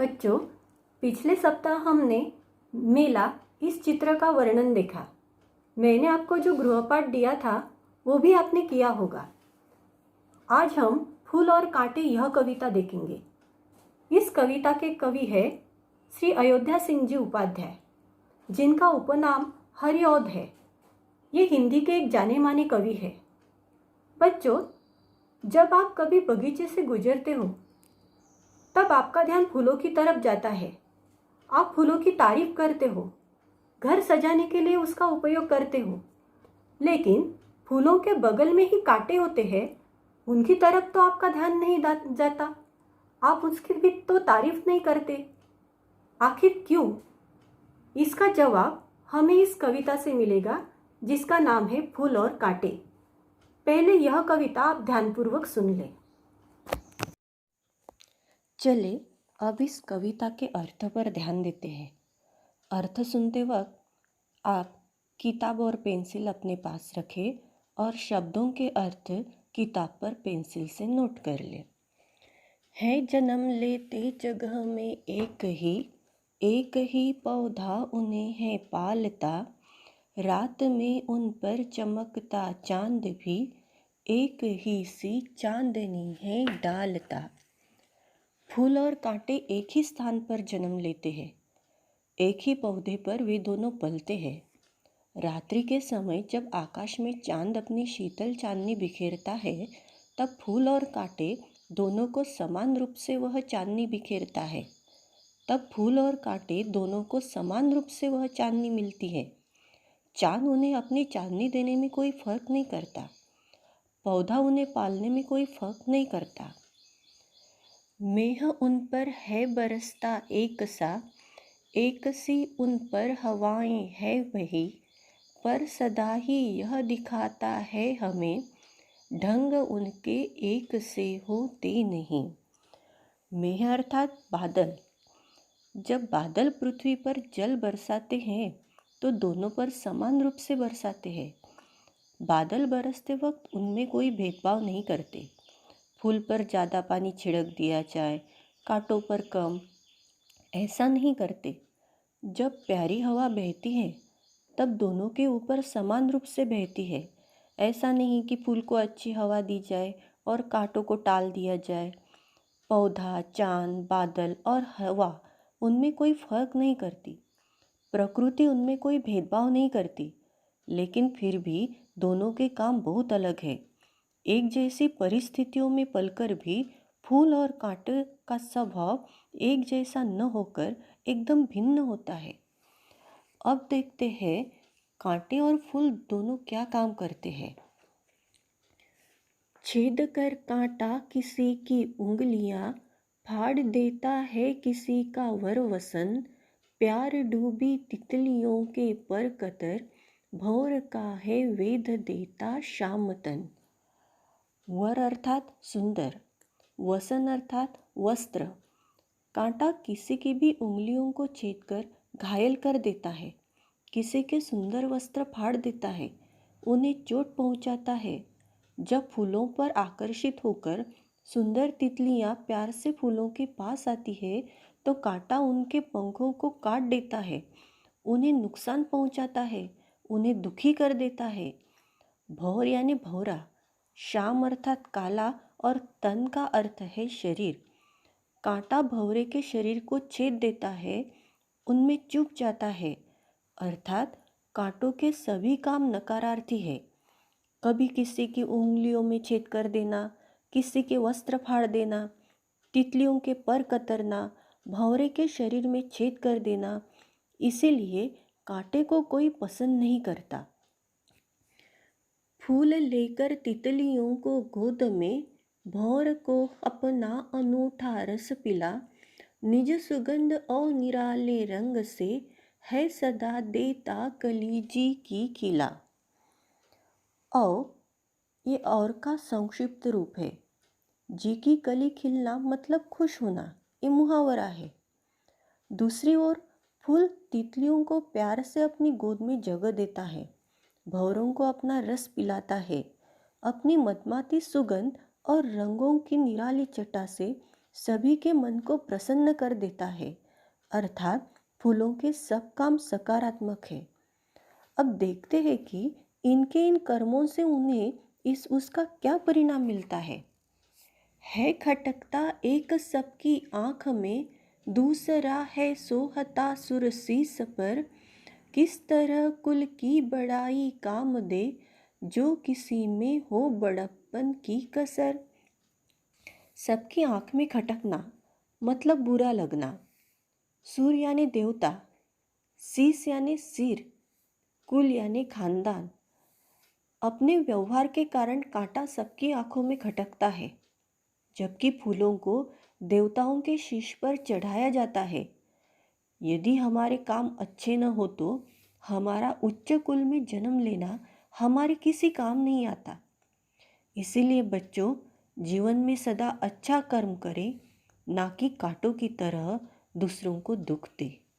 बच्चों, पिछले सप्ताह हमने मेला इस चित्र का वर्णन देखा। मैंने आपको जो गृहपाठ दिया था वो भी आपने किया होगा। आज हम फूल और कांटे यह कविता देखेंगे। इस कविता के कवि है श्री अयोध्या सिंह जी उपाध्याय, जिनका उपनाम हरिऔध है। ये हिंदी के एक जाने माने कवि है। बच्चों, जब आप कभी बगीचे से गुजरते हो तब आपका ध्यान फूलों की तरफ जाता है। आप फूलों की तारीफ करते हो, घर सजाने के लिए उसका उपयोग करते हो, लेकिन फूलों के बगल में ही कांटे होते हैं, उनकी तरफ तो आपका ध्यान नहीं जाता। आप उसकी भी तो तारीफ नहीं करते। आखिर क्यों? इसका जवाब हमें इस कविता से मिलेगा, जिसका नाम है फूल और कांटे। पहले यह कविता आप ध्यानपूर्वक सुन लें। चले अब इस कविता के अर्थ पर ध्यान देते हैं। अर्थ सुनते वक्त आप किताब और पेंसिल अपने पास रखें और शब्दों के अर्थ किताब पर पेंसिल से नोट कर लें। है जन्म लेते जगह में एक ही पौधा उन्हें है पालता, रात में उन पर चमकता चांद भी एक ही सी चांदनी है डालता। फूल और कांटे एक ही स्थान पर जन्म लेते हैं। एक ही पौधे पर वे दोनों पलते हैं। रात्रि के समय जब आकाश में चांद अपनी शीतल चांदनी बिखेरता है, तब फूल और कांटे दोनों को समान रूप से वह चांदनी बिखेरता है। तब फूल और कांटे दोनों को समान रूप से वह चांदनी मिलती है। चांद उन्हें अपनी चांदनी देने में कोई फर्क नहीं करता। पौधा उन्हें पालने में कोई फर्क नहीं करता। मेह उन पर है बरसता एक सी उन पर हवाएं है वही, पर सदा ही यह दिखाता है हमें, ढंग उनके एक से होते नहीं। मेह अर्थात बादल। जब बादल पृथ्वी पर जल बरसाते हैं तो दोनों पर समान रूप से बरसाते हैं। बादल बरसते वक्त उनमें कोई भेदभाव नहीं करते। फूल पर ज़्यादा पानी छिड़क दिया जाए, कांटों पर कम, ऐसा नहीं करते। जब प्यारी हवा बहती है तब दोनों के ऊपर समान रूप से बहती है। ऐसा नहीं कि फूल को अच्छी हवा दी जाए और कांटों को टाल दिया जाए। पौधा, चांद, बादल और हवा उनमें कोई फर्क नहीं करती। प्रकृति उनमें कोई भेदभाव नहीं करती, लेकिन फिर भी दोनों के काम बहुत अलग है। एक जैसी परिस्थितियों में पलकर भी फूल और कांटे का स्वभाव एक जैसा न होकर एकदम भिन्न होता है। अब देखते हैं कांटे और फूल दोनों क्या काम करते हैं। छेद कर कांटा किसी की उंगलियां, फाड़ देता है किसी का वरवसन, प्यार डूबी तितलियों के पर कतर, भौर का है वेद देता शामतन। वर अर्थात सुंदर, वसन अर्थात वस्त्र। कांटा किसी की भी उंगलियों को छेदकर घायल कर देता है, किसी के सुंदर वस्त्र फाड़ देता है, उन्हें चोट पहुंचाता है। जब फूलों पर आकर्षित होकर सुंदर तितलियां प्यार से फूलों के पास आती है तो कांटा उनके पंखों को काट देता है, उन्हें नुकसान पहुंचाता है, उन्हें दुखी कर देता है। भौर यानी भौरा। श्याम अर्थात काला और तन का अर्थ है शरीर। कांटा भौरे के शरीर को छेद देता है, उनमें चुभ जाता है, अर्थात कांटों के सभी काम नकारार्थी है। कभी किसी की उंगलियों में छेद कर देना, किसी के वस्त्र फाड़ देना, तितलियों के पर कतरना, भौरे के शरीर में छेद कर देना, इसीलिए कांटे को कोई पसंद नहीं करता। फूल लेकर तितलियों को गोद में, भौर को अपना अनूठा रस पिला, निज सुगंध और निराले रंग से है सदा देता कली जी की खिला। और ये और का संक्षिप्त रूप है। जी की कली खिलना मतलब खुश होना, ये मुहावरा है। दूसरी ओर फूल तितलियों को प्यार से अपनी गोद में जगह देता है, भौरों को अपना रस पिलाता है, अपनी मदमाती सुगंध और रंगों की निराली छटा से सभी के मन को प्रसन्न कर देता है, अर्थात फूलों के सब काम सकारात्मक है। अब देखते हैं कि इनके इन कर्मों से उन्हें उसका क्या परिणाम मिलता है खटकता एक सबकी आँख में, दूसरा है सोहता सुर शीस पर। किस तरह कुल की बड़ाई काम दे, जो किसी में हो बड़प्पन की कसर। सबकी आँख में खटकना मतलब बुरा लगना। सुर यानी देवता, शीस यानी सिर, कुल यानी खानदान। अपने व्यवहार के कारण कांटा सबकी आंखों में खटकता है, जबकि फूलों को देवताओं के शीश पर चढ़ाया जाता है। यदि हमारे काम अच्छे न हो तो हमारा उच्च कुल में जन्म लेना हमारे किसी काम नहीं आता। इसीलिए बच्चों, जीवन में सदा अच्छा कर्म करें, ना कि कांटों की तरह दूसरों को दुख दे।